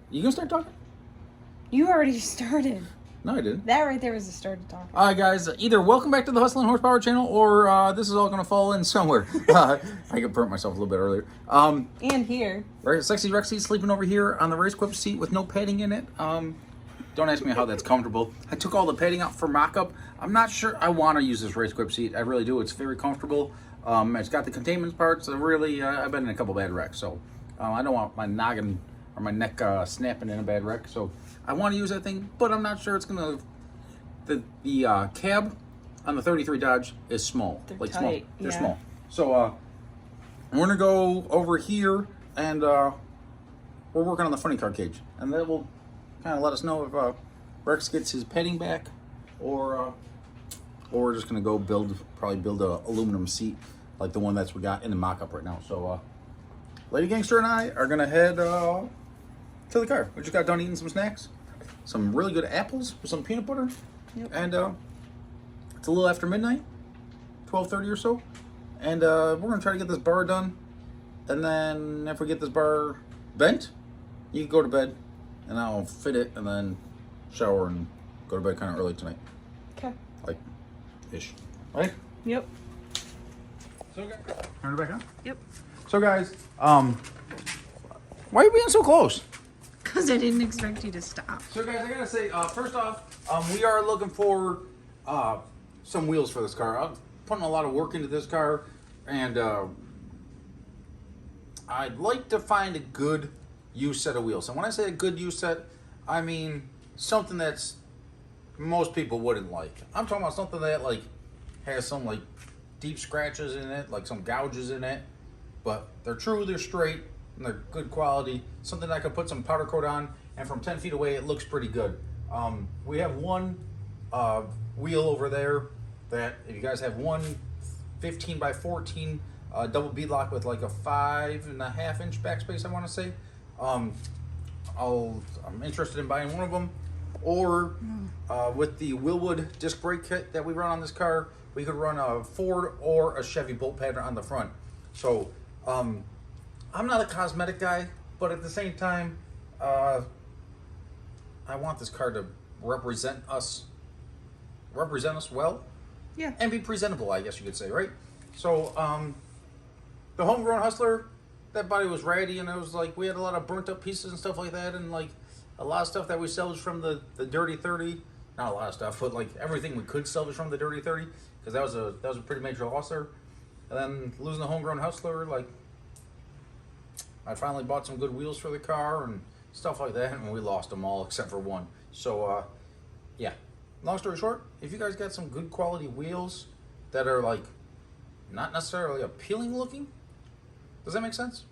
You gonna start talking? You already started. No, I didn't. That right there was the start of talking. All right, guys. Either welcome back to the Hustlin' Horsepower channel, or this is all gonna fall in somewhere. I could burnt myself a little bit earlier. And here. Right, sexy Rexy sleeping over here on the race equipped seat with no padding in it. Don't ask me how that's comfortable. I took all the padding out for mock-up. I'm not sure I want to use this race equipped seat. I really do. It's very comfortable. It's got the containment parts. I've been in a couple bad wrecks, so I don't want my noggin or my neck snapping in a bad wreck. So I want to use that thing, but I'm not sure it's gonna. The cab on the 33 Dodge is small. They're like tight, small. They're yeah. small. So we're gonna go over here and we're working on the funny car cage, and that will kind of let us know if Rex gets his petting back, or we're just gonna go probably build a aluminum seat like the one that we got in the mock-up right now. So Lady Gangster and I are gonna head to the car. We just got done eating some snacks, some really good apples with some peanut butter. Yep. And it's a little after midnight, 12:30 or so, and we're gonna try to get this bar done. And then if we get this bar bent, you can go to bed, and I'll fit it, and then shower and go to bed kind of early tonight, Okay. like ish, right? Yep. So guys, turn it back on. Yep. So guys, why are you being so close? Because I didn't expect you to stop. So guys, I gotta say, first off, we are looking for some wheels for this car. I'm putting a lot of work into this car, and I'd like to find a good used set of wheels. And when I say a good used set, I mean something that's most people wouldn't like. I'm talking about something that like has some like deep scratches in it, like some gouges in it, but they're true, they're straight, and they're good quality. Something I could put some powder coat on, and from 10 feet away it looks pretty good. We have one wheel over there that if you guys have one 15 by 14 double beadlock with like a 5.5 inch backspace, I want to say, I'm interested in buying one of them. Or with the Willwood disc brake kit that we run on this car, we could run a Ford or a Chevy bolt pattern on the front. So I'm not a cosmetic guy, but at the same time, I want this car to represent us well. Yeah. And be presentable, I guess you could say, right? So the homegrown Hustler, that body was ratty, and it was like we had a lot of burnt up pieces and stuff like that, and like a lot of stuff that we salvaged from the Dirty 30. Not a lot of stuff, but like everything we could salvage from the Dirty 30, because that was a pretty major loss there. And then losing the homegrown Hustler, like I finally bought some good wheels for the car and stuff like that, and we lost them all except for one. So yeah, long story short, if you guys got some good quality wheels that are like not necessarily appealing looking, does that make sense?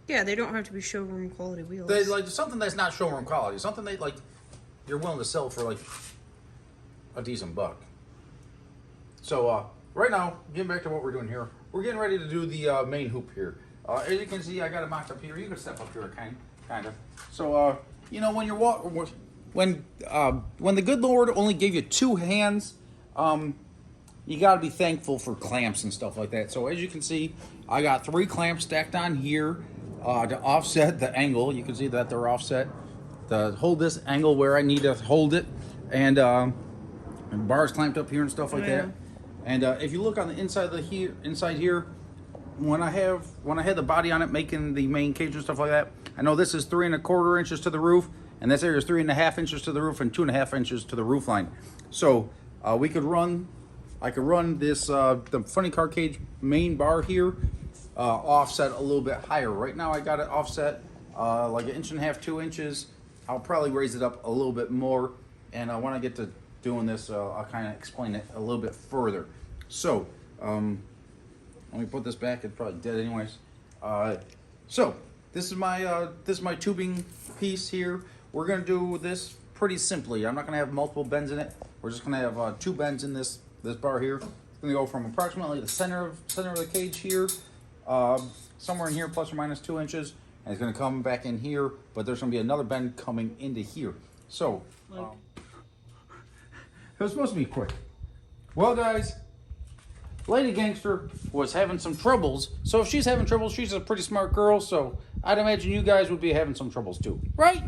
Yeah, they don't have to be showroom quality wheels. They like something that's not showroom quality, something that like you're willing to sell for like a decent buck. So right now, getting back to what we're doing here, we're getting ready to do the main hoop here. As you can see, I got it mocked up here. You can step up here, kind of. So you know, when you're when the good Lord only gave you two hands, you got to be thankful for clamps and stuff like that. So as you can see, I got 3 clamps stacked on here to offset the angle. You can see that they're offset to hold this angle where I need to hold it, and bars clamped up here and stuff like that. And if you look on the inside here, when I had the body on it making the main cage and stuff like that, I know this is 3 1/4 inches to the roof, and this area is 3 1/2 inches to the roof and 2 1/2 inches to the roof line. So I could run this the funny car cage main bar here offset a little bit higher. Right now I got it offset like 1.5 inches, 2 inches. I'll probably raise it up a little bit more, and when I get to doing this, I'll kind of explain it a little bit further. So let me put this back. It's probably dead anyways. So this is my tubing piece here. We're gonna do this pretty simply. I'm not gonna have multiple bends in it. We're just gonna have 2 bends in this bar here. It's gonna go from approximately the center of the cage here, somewhere in here, plus or minus 2 inches, and it's gonna come back in here. But there's gonna be another bend coming into here. So it was supposed to be quick. Well, guys, Lady Gangster was having some troubles. So if she's having troubles, she's a pretty smart girl. So I'd imagine you guys would be having some troubles too, right?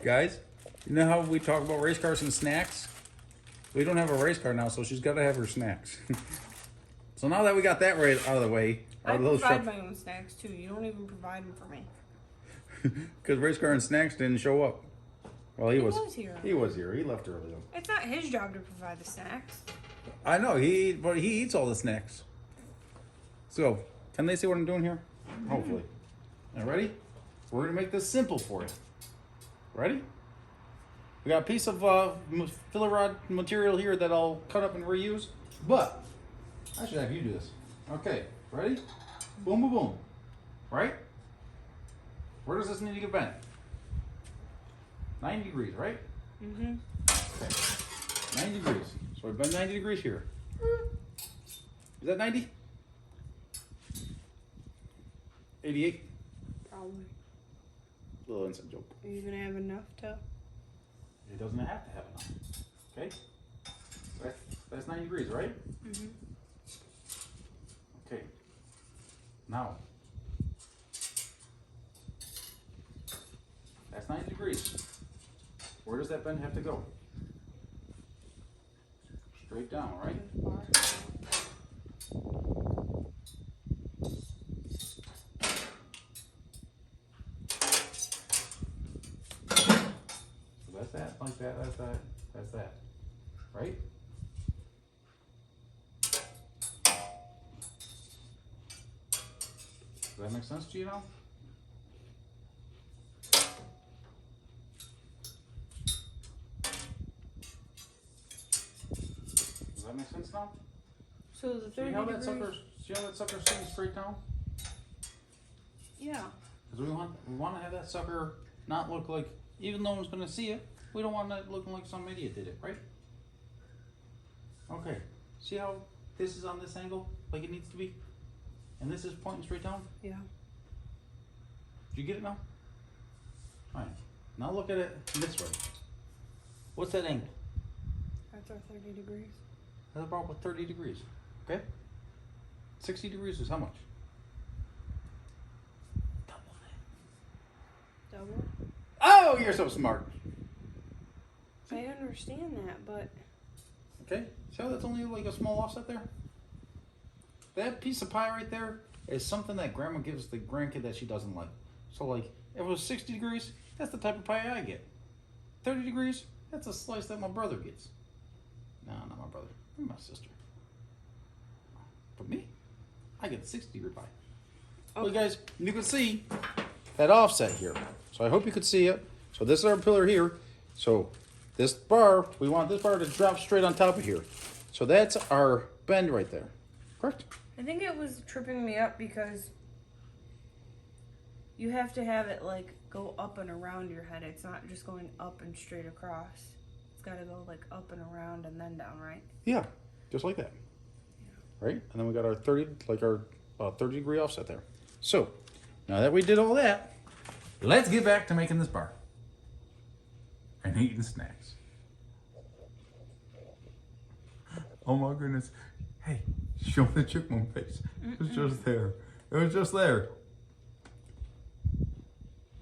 Guys, you know how we talk about race cars and snacks? We don't have a race car now, so she's got to have her snacks. So now that we got that right out of the way, I provide my own snacks too. You don't even provide them for me. because race car and snacks didn't show up. Well, he was here. He was here. He left early though. It's not his job to provide the snacks. I know but he eats all the snacks. So, can they see what I'm doing here? Hopefully. Now, ready? We're gonna make this simple for you. Ready? We got a piece of filler rod material here that I'll cut up and reuse, but I should have you do this. Okay, ready? Boom, boom, boom. Right? Where does this need to get bent? 90 degrees, right? Mm-hmm. Okay. 90 degrees. So we bend 90 degrees here. Is that 90? 88? Probably. Little inside joke. Are you gonna have enough to? It doesn't have to have enough. Okay? That's 90 degrees, right? Mm-hmm. Okay. Now. That's 90 degrees. Where does that bend have to go? Straight down, right? So that's that, like that, that's that, that's that. Right? Does that make sense to you now? Does that make sense now? So the 30 See how degrees. see how that sucker sitting straight down? Yeah. Because we want to have that sucker not look like, even though one's going to see it, we don't want it looking like some idiot did it, right? Okay. See how this is on this angle, like it needs to be? And this is pointing straight down? Yeah. Did you get it now? Alright. Now look at it this way. What's that angle? That's our 30 degrees. That's about 30 degrees. Okay? 60 degrees is how much? Double that. Double? Oh, you're so smart. I understand that, but Okay? See how that's only like a small offset there? That piece of pie right there is something that grandma gives the grandkid that she doesn't like. So like, if it was 60 degrees, that's the type of pie I get. 30 degrees, that's a slice that my brother gets. No, not my brother. My sister. But me, I get the 60-degree pie. Well, guys, you can see that offset here. So I hope you could see it. So this is our pillar here. So this bar, we want this bar to drop straight on top of here. So that's our bend right there. Correct? I think it was tripping me up because you have to have it like go up and around your head. It's not just going up and straight across. It's got to go like up and around and then down, right? Yeah, just like that. Yeah. Right? And then we got our 30, like our 30-degree offset there. So now that we did all that, let's get back to making this bar and eating snacks. Oh my goodness. Hey, show the chipmunk face. It was just there. It was just there.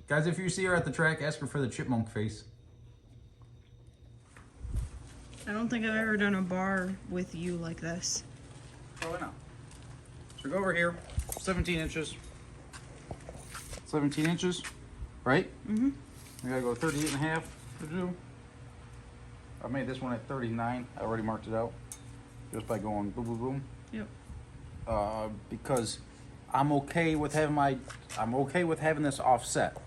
Guys, if you see her at the track, ask her for the chipmunk face. I don't think I've ever done a bar with you like this. Probably not. So go over here, 17 inches. 17 inches, right? Mm-hmm. We gotta go 38 and a half to do. I made this one at 39. I already marked it out. Just by going boom, boom, boom. Yep. Because I'm okay with having this offset.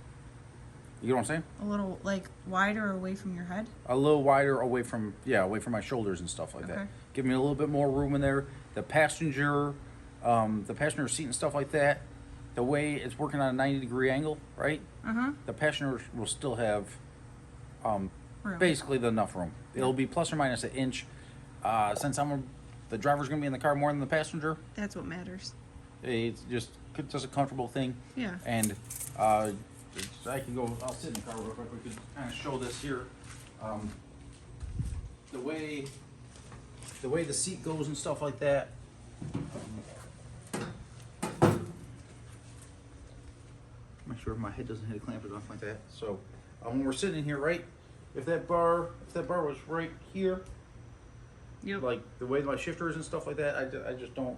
You know what I'm saying? A little like wider away from your head. A little wider away from my shoulders and stuff like that. Give me a little bit more room in there. The passenger seat and stuff like that. The way it's working on a 90-degree angle, right? Uh-huh. The passenger will still have Room. basically enough room. It'll be plus or minus an inch. Since the driver's gonna be in the car more than the passenger, That's what matters. it's just a comfortable thing. Yeah. And I can go. I'll sit in the car real quick. We can kind of show this here. The way the seat goes and stuff like that. Make sure my head doesn't hit a clamp or nothing like that. So when we're sitting here, right? If that bar was right here, Yep. like the way my shifter is and stuff like that, I just don't.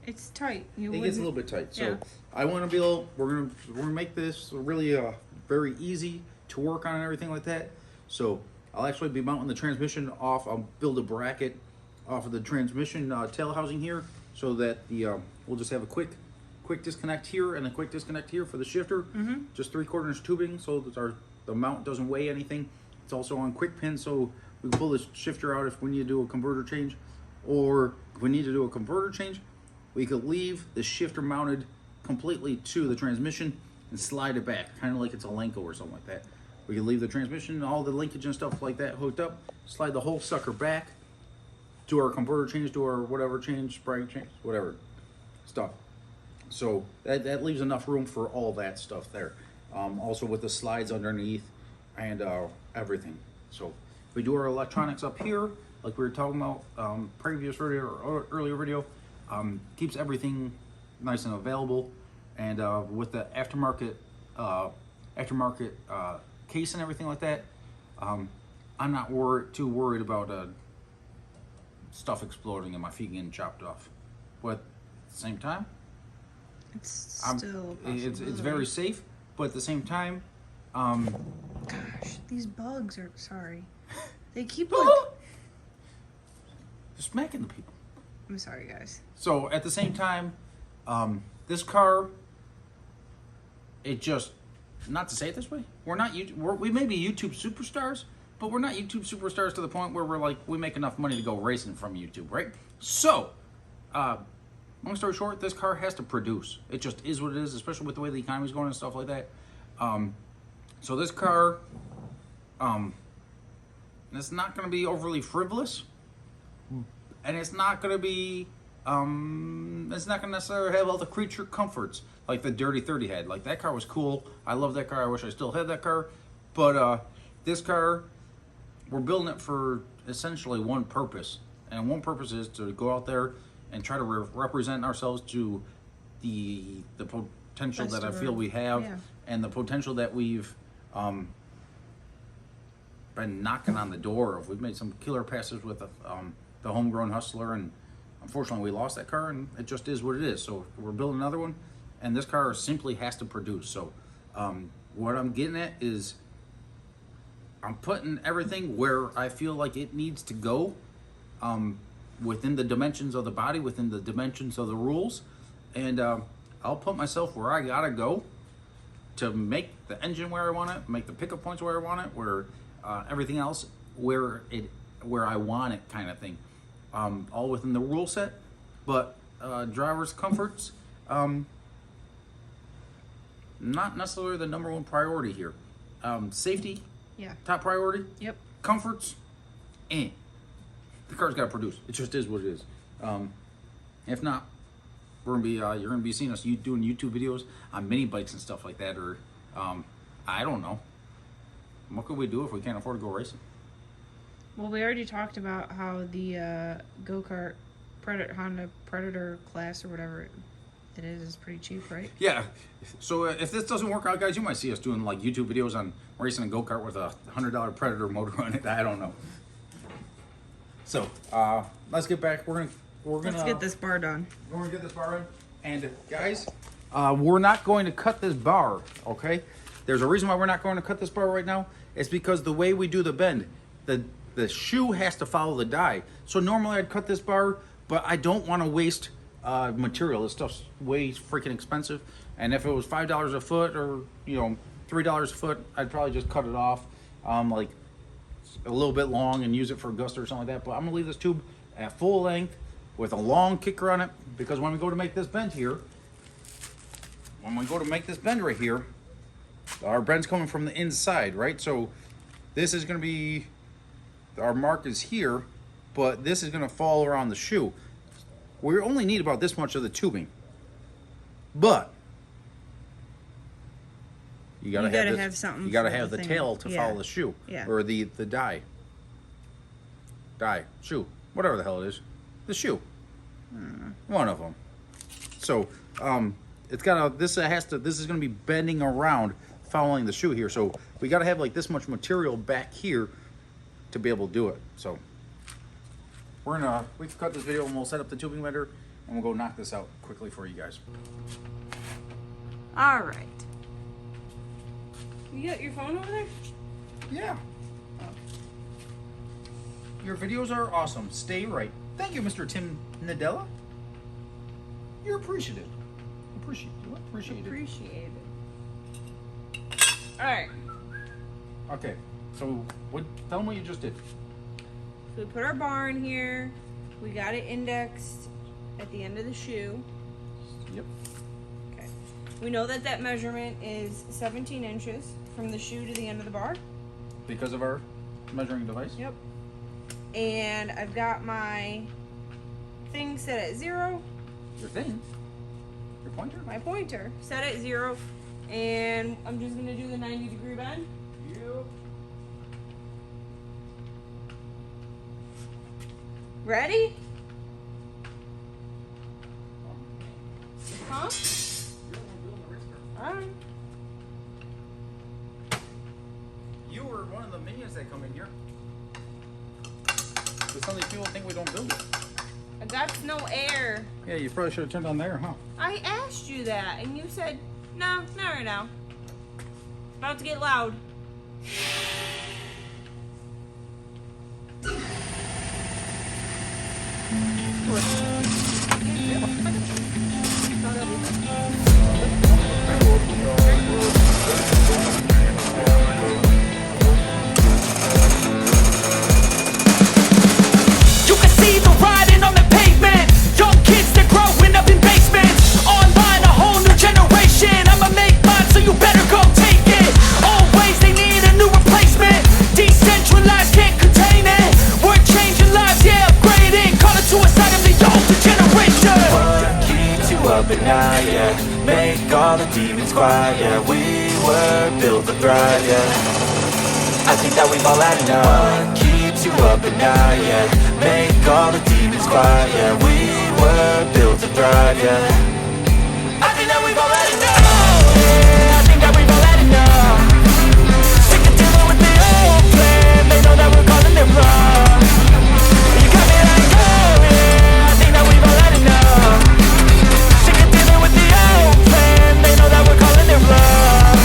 It's tight. It gets a little bit tight. So Yeah. I want to be able. We're gonna make this really very easy to work on and everything like that. So I'll actually be mounting the transmission off. I'll build a bracket off of the transmission tail housing here, so that the we'll just have a quick disconnect here and a quick disconnect here for the shifter. Just 3/4 inch tubing, so that the mount doesn't weigh anything. It's also on quick pin, so we can pull this shifter out if we need to do a converter change, or if we need to do a converter change, we could leave the shifter mounted completely to the transmission and slide it back, kind of like it's a Lenco or something like that. We can leave the transmission, all the linkage and stuff like that hooked up, slide the whole sucker back, do our converter change, do our whatever change, spray change, whatever stuff. So that leaves enough room for all that stuff there. Also with the slides underneath and everything. So we do our electronics up here, like we were talking about previous video or earlier video. Keeps everything nice and available, and with the aftermarket case and everything like that, I'm not too worried about stuff exploding and my feet getting chopped off. But at the same time, it's still it's very safe. But at the same time, gosh, these bugs are they keep like smacking the people. I'm sorry, guys. So at the same time, this car, it just, not to say it this way, we may be YouTube superstars, but we're not YouTube superstars to the point where we're like, we make enough money to go racing from YouTube, right? So, long story short, this car has to produce. It just is what it is, especially with the way the economy's going and stuff like that. So this car, it's not going to be overly frivolous. And it's not going to be, it's not going to necessarily have all the creature comforts like the Dirty 30 had. Like, that car was cool. I love that car. I wish I still had that car. But this car, we're building it for essentially one purpose. And one purpose is to go out there and try to represent ourselves to the potential that I feel we have, and the potential that we've been knocking on the door of. We've made some killer passes with the homegrown Hustler, and unfortunately we lost that car, and it just is what it is. So we're building another one, and this car simply has to produce. So what I'm getting at is I'm putting everything where I feel like it needs to go, within the dimensions of the body, within the dimensions of the rules, and I'll put myself where I gotta go to make the engine where I want it, make the pickup points where I want it, where everything else where I want it, kind of thing. All within the rule set, but driver's comforts, not necessarily the number one priority here. Safety, top priority. Yep. Comforts, the car's got to produce. It just is what it is. If not, you're gonna be seeing us doing YouTube videos on mini bikes and stuff like that, or I don't know. What could we do if we can't afford to go racing? Well, we already talked about how the go-kart Honda Predator class or whatever it is pretty cheap, right? Yeah. So if this doesn't work out, guys, you might see us doing like YouTube videos on racing a go-kart with a $100 Predator motor on it. I don't know. So let's get back. Let's get this bar done. We're gonna get this bar in, and guys, we're not going to cut this bar. Okay. There's a reason why we're not going to cut this bar right now. It's because the way we do the bend, the shoe has to follow the die. So normally I'd cut this bar, but I don't want to waste material. This stuff's way freaking expensive. And if it was $5 a foot or $3 a foot, I'd probably just cut it off, like a little bit long and use it for a guster or something like that. But I'm gonna leave this tube at full length with a long kicker on it, because when we go to make this bend here, right here, our bend's coming from the inside, right? So this is gonna be, our mark is here, but this is gonna fall around the shoe. We only need about this much of the tubing, but you gotta have something. You gotta have the tail to follow the shoe, or the shoe, whatever the hell it is, the shoe, one of them. So it's got this is gonna be bending around following the shoe here. So we got to have like this much material back here to be able to do it. So we've cut this video and we'll set up the tubing bender and we'll go knock this out quickly for you guys. All right. You got your phone over there? Yeah. Your videos are awesome. Stay right. Thank you, Mr. Tim Nadella. You're appreciative. Appreciate it. All right. Okay. So tell them what you just did. So we put our bar in here. We got it indexed at the end of the shoe. Yep. Okay. We know that that measurement is 17 inches from the shoe to the end of the bar. Because of our measuring device? Yep. And I've got my thing set at 0. Your thing? Your pointer? My pointer set at 0. And I'm just going to do the 90-degree bend. Yep. Ready? Huh? Alright. You were one of the minions that come in here. But some of these people think we don't build it. That's no air. Yeah, you probably should have turned on there, huh? I asked you that, and you said, no, not right now. It's about to get loud. You can see the writing on the pavement. Young kids, they're growing up in basements. Online, a whole new generation. I'ma make mine, so you better go take it. Always, they need a new replacement. Decentralized, can't contain it. We're changing lives, yeah, upgrading. Call it suicide of the older generation. What keeps you up at night, yeah? Make all the demons quiet, yeah. We were built to thrive, yeah. I think that we've all had enough. What keeps you up at night, yeah? Make all the demons quiet, yeah. We were built to thrive, yeah. I think that we've all had enough. Yeah, I think that we've all had enough. Sick of dealing with the old plan. They know that we're calling it wrong. You got me like, oh yeah, I think that we've all had enough. Sick of dealing with the old plan. They know that we're calling it wrong.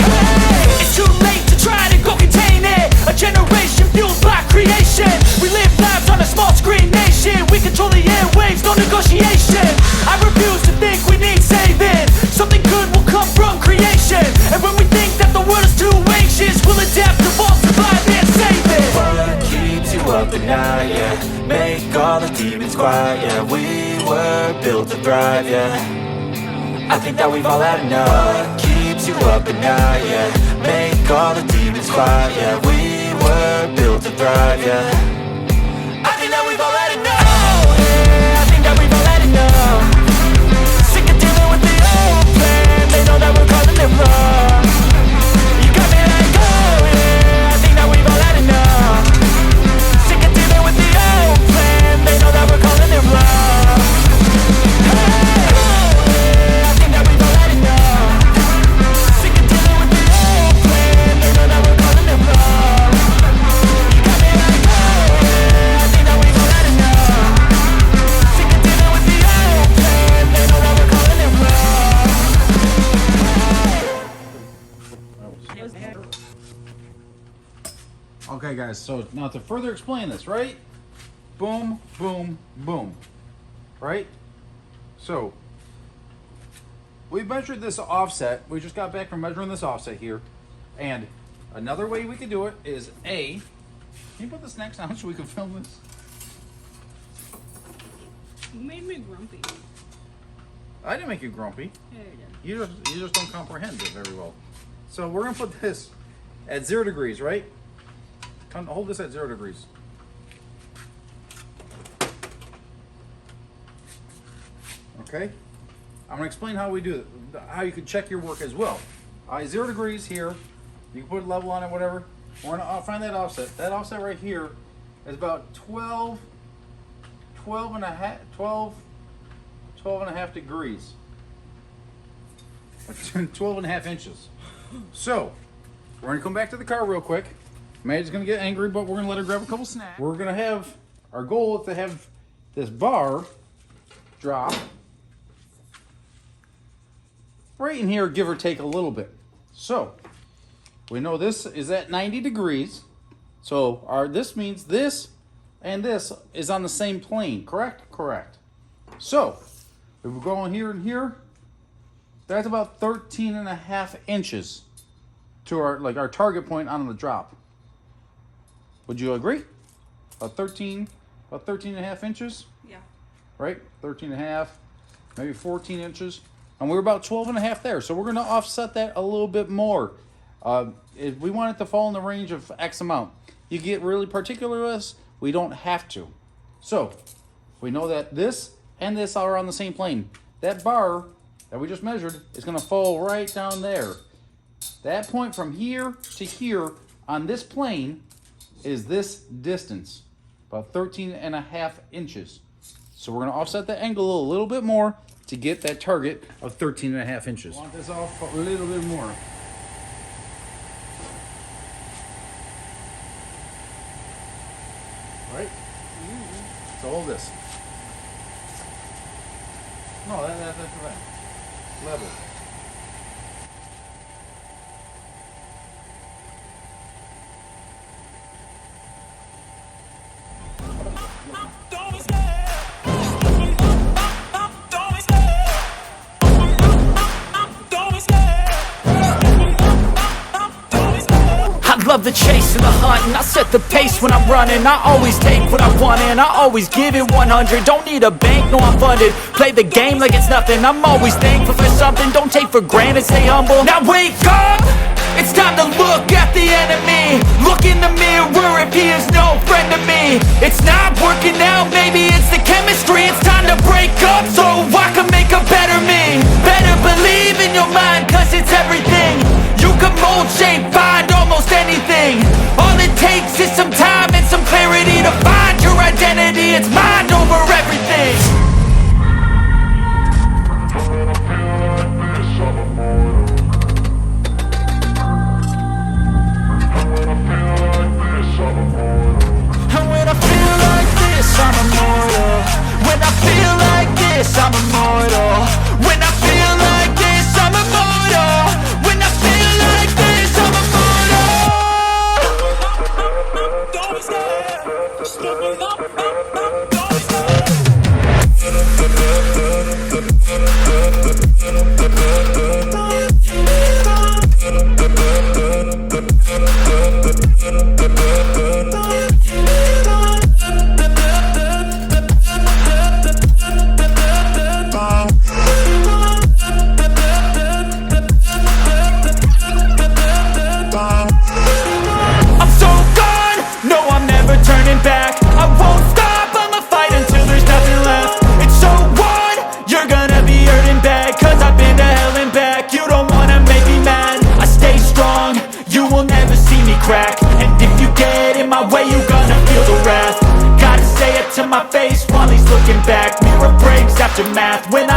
Hey, it's too late to try to go contain it. A generation fueled by creation. We live lives on a small screen nation. We control the airwaves, no negotiation. I refuse to think we need saving. Something good will come from creation. And when we think that the world is too anxious, we'll adapt, evolve, survive, and save it. What keeps you up at night, yeah? Make all the demons quiet, yeah. We were built to thrive, yeah. I think that we've all had enough. What keeps you up at night, yeah? Make all the demons quiet, yeah. We were built to thrive, yeah. I think that we've all had enough. Yeah, I think that we've all had enough. Sick of dealing with the old plan. They know that we're calling it wrong. You got me like, oh yeah, I think that we've all had enough. Sick of dealing with the old plan. They know that we're calling it wrong. Hey, oh yeah, I think that we've all had enough. Sick of dealing with the old plan. They know that we're calling it wrong. You got me like, oh yeah, I think that we've all had enough. Sick of dealing with the old plan. They know that we're calling it wrong. Okay, guys, so now to further explain this, right? Boom, boom, boom. Right? So, we measured this offset. We just got back from measuring this offset here. And another way we could do it is A. Can you put the snacks down so we can film this? You made me grumpy. I didn't make you grumpy. Yeah, you did. You just don't comprehend it very well. So we're gonna put this at 0 degrees, right? Hold this at 0 degrees. Okay? I'm gonna explain how we do it, how you can check your work as well. 0 degrees here. You can put a level on it, whatever. We're gonna find that offset. That offset right here is about 12 and a half degrees. 12 and a half inches. So, we're gonna come back to the car real quick. Maddy's gonna get angry, but we're gonna let her grab a couple snacks. We're gonna have, our goal is to have this bar drop right in here, give or take a little bit. So, we know this is at 90 degrees. So, this means this and this is on the same plane, correct? Correct. So, if we're going here and here, that's about 13.5 inches to our target point on the drop. Would you agree? About 13.5 inches? Yeah. Right? 13.5, maybe 14 inches. And we're about 12.5 there. So we're going to offset that a little bit more. If we want it to fall in the range of X amount. You get really particular with us, we don't have to. So we know that this and this are on the same plane. That bar that we just measured is going to fall right down there. That point from here to here on this plane is this distance, about 13.5 inches. So we're going to offset that angle a little bit more to get that target of 13.5 inches. Want this off a little bit more. Right? So hold this. No, that's right. Level. I love the chase and the hunt, and I set the pace when I'm running. I always take what I want and I always give it 100. Don't need a bank, no I'm funded. Play the game like it's nothing. I'm always thankful for something. Don't take for granted, stay humble. Now wake up! It's time to look at the enemy. Look in the mirror if he is no friend to me. It's not working out, maybe it's the chemistry. It's time to break up so I can make a better me. Better believe in your mind, cause it's everything. You can mold, shape, find almost anything. All it takes is some time and some clarity to find your identity. It's mind over everything. And when I feel like this, I'm immortal. When I feel like this, I'm immortal. When I feel like this, I'm immortal. When I feel like this, I'm immortal. Don't be scared. Just give me up, don't be back. I won't stop, I'ma fight until there's nothing left. It's so what? You're gonna be hurting bad, cause I've been to hell and back. You don't wanna make me mad, I stay strong. You will never see me crack. And if you get in my way, you gonna feel the wrath. Gotta say it to my face while he's looking back. Mirror breaks after math. When